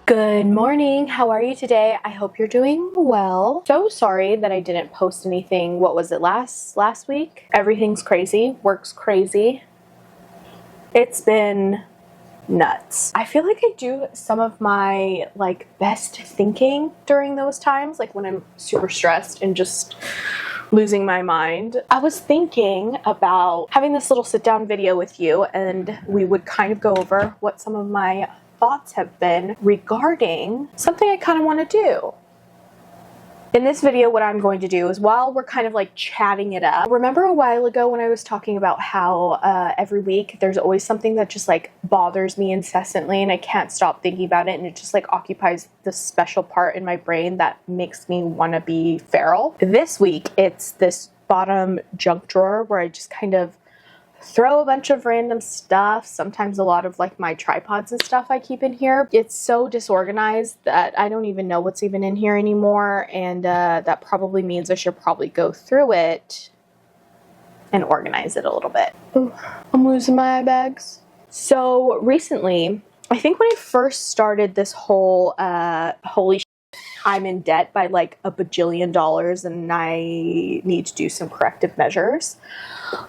Good morning. How are you today? I hope you're doing well. So sorry that I didn't post anything. What was it, last week? Everything's crazy. Work's crazy. It's been nuts. I feel like I do some of my best thinking during those times, like when I'm super stressed and just losing my mind. I was thinking about having this little sit down video with you, and we would kind of go over what some of my thoughts have been regarding something I kind of want to do. In this video, what I'm going to do is, while we're kind of chatting it up, remember a while ago when I was talking about how every week there's always something that just bothers me incessantly and I can't stop thinking about it, and it just occupies this special part in my brain that makes me want to be feral? This week, it's this bottom junk drawer where I just kind of throw a bunch of random stuff, sometimes a lot of my tripods and stuff I keep in here. It's so disorganized that I don't even know what's even in here anymore, and that probably means I should probably go through it and organize it a little bit. Ooh, I'm losing my eye bags. So recently, I think when I first started this whole holy shit, I'm in debt by a bajillion dollars and I need to do some corrective measures.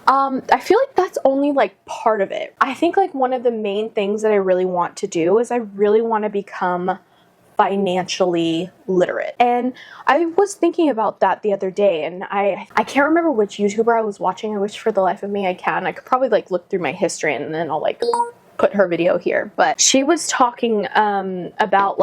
I feel like that's only part of it. I think one of the main things that I really want to do is I really want to become financially literate. And I was thinking about that the other day, and I can't remember which YouTuber I was watching. I wish for the life of me I can. I could probably look through my history and then I'll put her video here. But she was talking about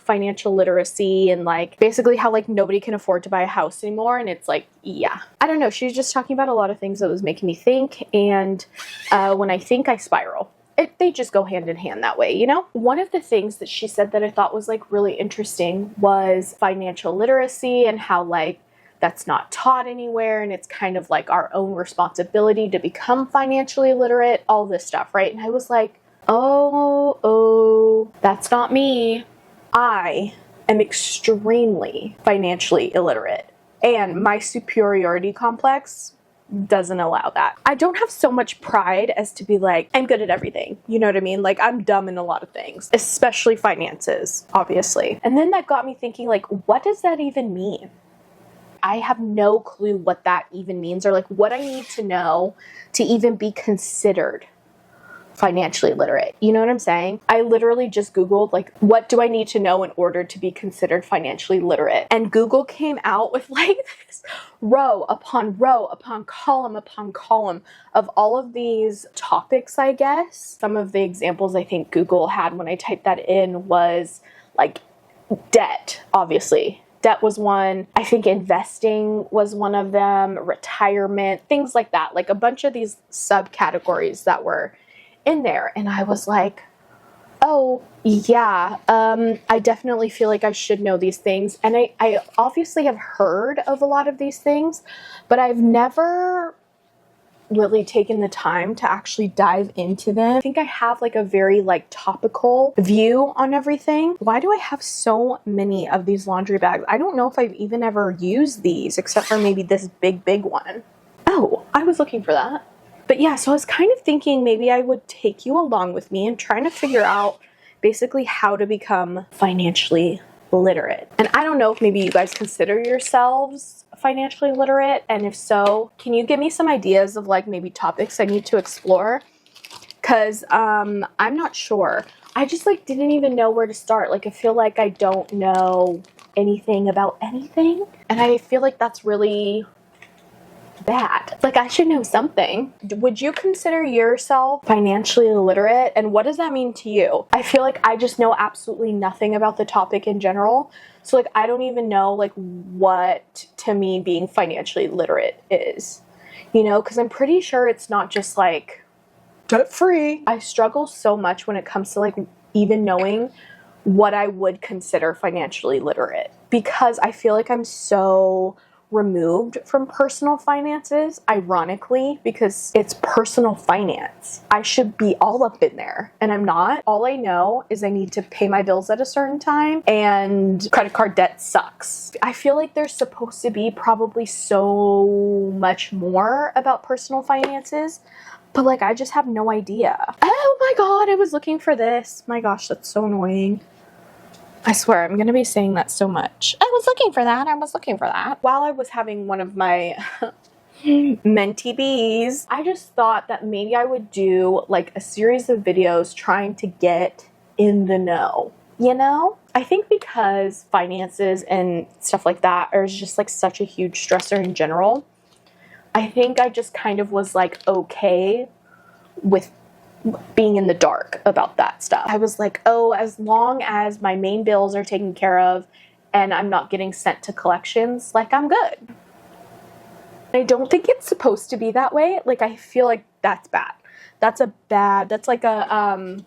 financial literacy and basically how nobody can afford to buy a house anymore, and it's yeah, I don't know, she was just talking about a lot of things that was making me think, and when I think, I spiral. They just go hand in hand that way, you know? One of the things that she said that I thought was really interesting was financial literacy, and how that's not taught anywhere, and it's kind of our own responsibility to become financially literate, all this stuff, right? And I was oh, that's not me. I am extremely financially illiterate, and my superiority complex doesn't allow that. I don't have so much pride as to be I'm good at everything. You know what I mean? I'm dumb in a lot of things, especially finances, obviously. And then that got me thinking, what does that even mean? I have no clue what that even means, or what I need to know to even be considered financially literate. You know what I'm saying? I literally just Googled what do I need to know in order to be considered financially literate? And Google came out with this row upon column of all of these topics, I guess. Some of the examples I think Google had when I typed that in was debt, obviously. Debt was one. I think investing was one of them, retirement, things like that. A bunch of these subcategories that were in there, and I was oh yeah, I definitely feel I should know these things, and I obviously have heard of a lot of these things, but I've never really taken the time to actually dive into them. I think I have a very topical view on everything. Why do I have so many of these laundry bags? I don't know if I've even ever used these, except for maybe this big one. Oh, I was looking for that. But yeah, so I was kind of thinking maybe I would take you along with me and trying to figure out basically how to become financially literate. And I don't know if maybe you guys consider yourselves financially literate, and if so, can you give me some ideas of maybe topics I need to explore? Because I'm not sure. I just didn't even know where to start. I feel I don't know anything about anything, and I feel that's really bad. I should know something. Would you consider yourself financially illiterate, and what does that mean to you? I feel I just know absolutely nothing about the topic in general, so I don't even know what to me being financially literate is, you know, because I'm pretty sure it's not just debt free. I struggle so much when it comes to even knowing what I would consider financially literate, because I feel I'm so removed from personal finances, ironically, because it's personal finance. I should be all up in there, and I'm not. All I know is I need to pay my bills at a certain time, and credit card debt sucks. I feel there's supposed to be probably so much more about personal finances, but I just have no idea. Oh my god, I was looking for this. My gosh, that's so annoying. I swear, I'm gonna be saying that so much. I was looking for that. I was looking for that. While I was having one of my mentee bees, I just thought that maybe I would do like a series of videos trying to get in the know, you know? I think because finances and stuff like that are just like such a huge stressor in general, I think I just kind of was like okay with being in the dark about that stuff. I was like, oh, as long as my main bills are taken care of and I'm not getting sent to collections, like I'm good. I don't think it's supposed to be that way. Like I feel like that's bad. That's like a,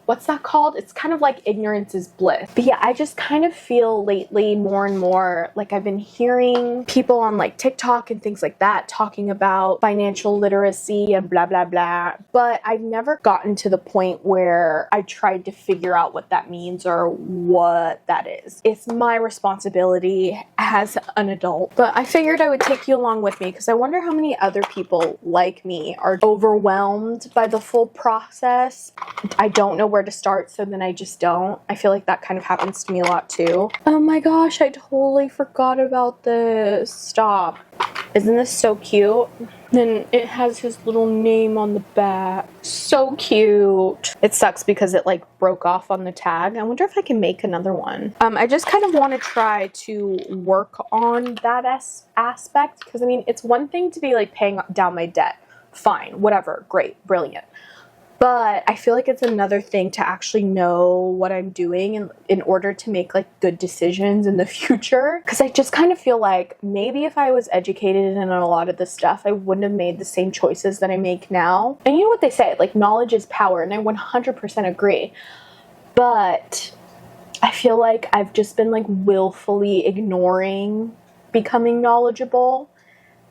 what's that called? It's kind of like ignorance is bliss. But yeah, I just kind of feel lately more and more like I've been hearing people on like TikTok and things like that talking about financial literacy and blah, blah, blah. But I've never gotten to the point where I tried to figure out what that means or what that is. It's my responsibility as an adult. But I figured I would take you along with me because I wonder how many other people like me are overwhelmed by the full process. I don't know where to start, so then I just don't. I feel like that kind of happens to me a lot too. Oh my gosh, I totally forgot about this. Stop. Isn't this so cute? Then it has his little name on the back. So cute. It sucks because it like broke off on the tag. I wonder if I can make another one. I just kind of want to try to work on that aspect because I mean, it's one thing to be like paying down my debt. Fine, whatever, great, brilliant. But I feel like it's another thing to actually know what I'm doing in order to make like good decisions in the future. Because I just kind of feel like maybe if I was educated in a lot of this stuff, I wouldn't have made the same choices that I make now. And you know what they say, like knowledge is power, and I 100% agree. But I feel like I've just been like willfully ignoring becoming knowledgeable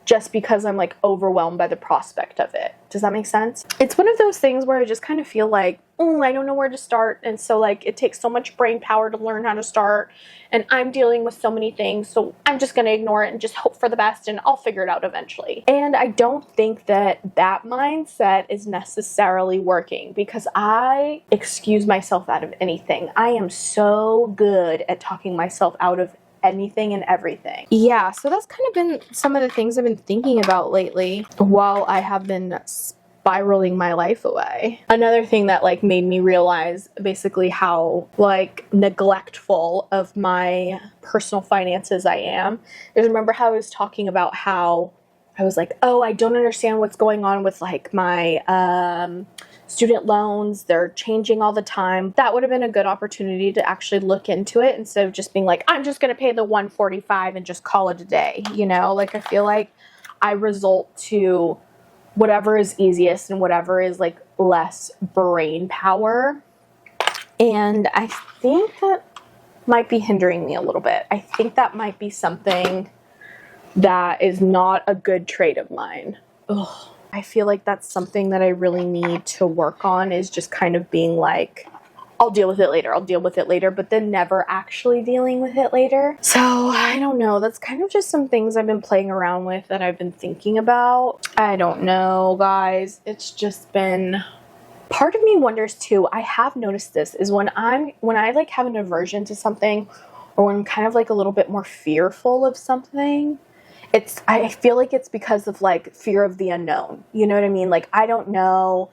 just because I'm like overwhelmed by the prospect of it. Does that make sense? It's one of those things where I just kind of feel like, oh, I don't know where to start. And so like it takes so much brain power to learn how to start. And I'm dealing with so many things. So I'm just going to ignore it and just hope for the best and I'll figure it out eventually. And I don't think that that mindset is necessarily working because I excuse myself out of anything. I am so good at talking myself out of anything and everything. Yeah, so that's kind of been some of the things I've been thinking about lately while I have been spiraling my life away. Another thing that like made me realize basically how like neglectful of my personal finances I am is, remember how I was talking about how I was like, oh, I don't understand what's going on with like my student loans. They're changing all the time. That would have been a good opportunity to actually look into it instead of just being like, I'm just going to pay the $145 and just call it a day. You know, like I feel like I result to whatever is easiest and whatever is like less brain power. And I think that might be hindering me a little bit. I think that might be something that is not a good trait of mine. Ugh. I feel like that's something that I really need to work on, is just kind of being like, I'll deal with it later, but then never actually dealing with it later. So I don't know. That's kind of just some things I've been playing around with that I've been thinking about. I don't know, guys. It's just been... Part of me wonders too, I have noticed this, is when I like have an aversion to something, or when I'm kind of like a little bit more fearful of something, I feel like it's because of like fear of the unknown. You know what I mean? Like, I don't know.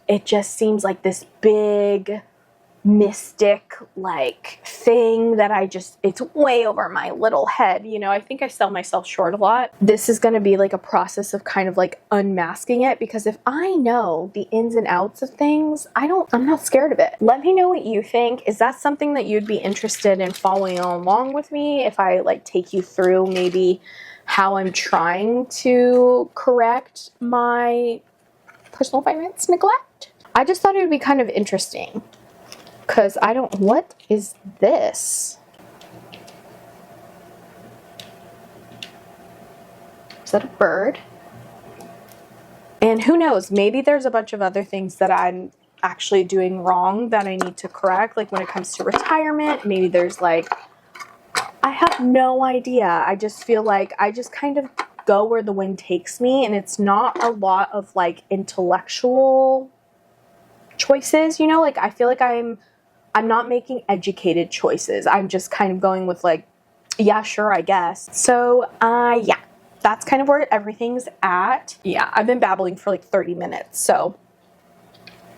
It just seems like this big mystic like thing that it's way over my little head. You know, I think I sell myself short a lot. This is going to be like a process of kind of like unmasking it, because if I know the ins and outs of things, I'm not scared of it. Let me know what you think. Is that something that you'd be interested in following along with me if I like take you through maybe how I'm trying to correct my personal finance neglect? I just thought it would be kind of interesting, because what is this? Is that a bird? And who knows, maybe there's a bunch of other things that I'm actually doing wrong that I need to correct, like when it comes to retirement. Maybe there's like, I have no idea. I just feel like I just kind of go where the wind takes me, and it's not a lot of like intellectual choices, you know? Like I feel like I'm I'm not making educated choices. I'm just kind of going with like, yeah, sure, I guess. So, yeah, that's kind of where everything's at. Yeah, I've been babbling for like 30 minutes. So,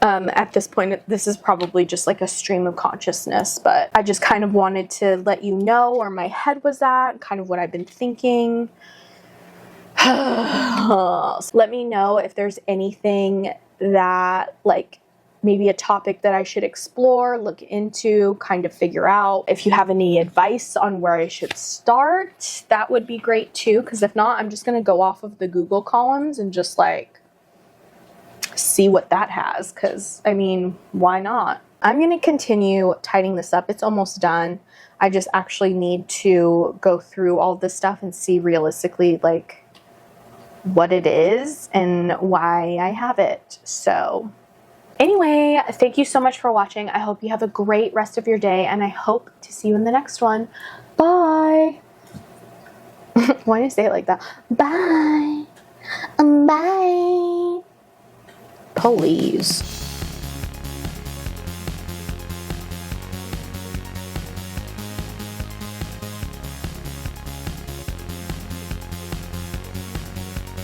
at this point, this is probably just like a stream of consciousness, but I just kind of wanted to let you know where my head was at, kind of what I've been thinking. Let me know if there's anything that, like, maybe a topic that I should explore, look into, kind of figure out. If you have any advice on where I should start, that would be great too, because if not, I'm just going to go off of the Google columns and just like see what that has, because I mean, why not? I'm going to continue tidying this up. It's almost done. I just actually need to go through all this stuff and see realistically like what it is and why I have it. So anyway, thank you so much for watching. I hope you have a great rest of your day, and I hope to see you in the next one. Bye. Why do you say it like that? Bye. Bye. Please.